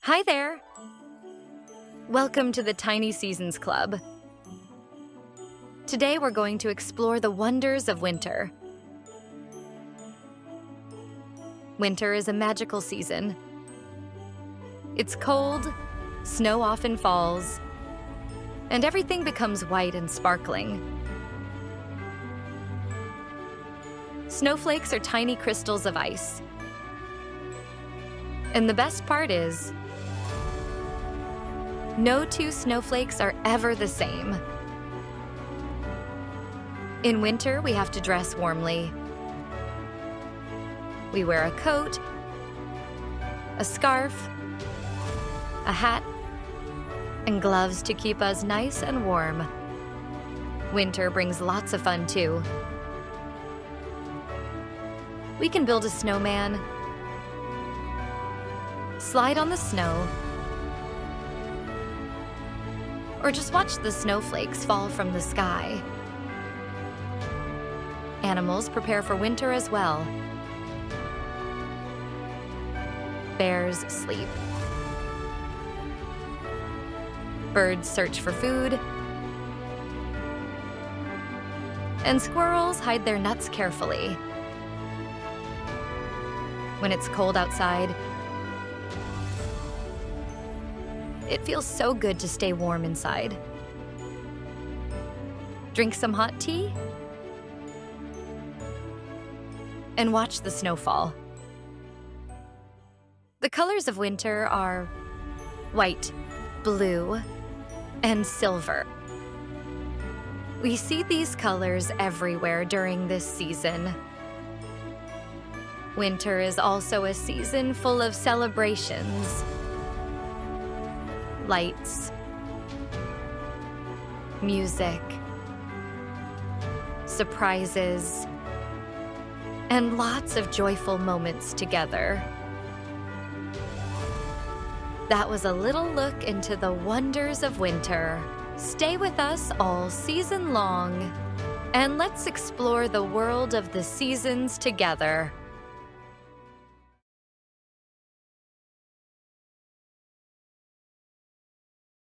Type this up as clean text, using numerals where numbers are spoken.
Hi there! Welcome to the Tiny Seasons Club. Today we're going to explore the wonders of winter. Winter is a magical season. It's cold, snow often falls, and everything becomes white and sparkling. Snowflakes are tiny crystals of ice. And the best part is, no two snowflakes are ever the same. In winter, we have to dress warmly. We wear a coat, a scarf, a hat, and gloves to keep us nice and warm. Winter brings lots of fun too. We can build a snowman, slide on the snow, or just watch the snowflakes fall from the sky. Animals prepare for winter as well. Bears sleep. Birds search for food. And squirrels hide their nuts carefully. When it's cold outside, it feels so good to stay warm inside. Drink some hot tea and watch the snow fall. The colors of winter are white, blue, and silver. We see these colors everywhere during this season. Winter is also a season full of celebrations, lights, music, surprises, and lots of joyful moments together. That was a little look into the wonders of winter. Stay with us all season long, and let's explore the world of the seasons together.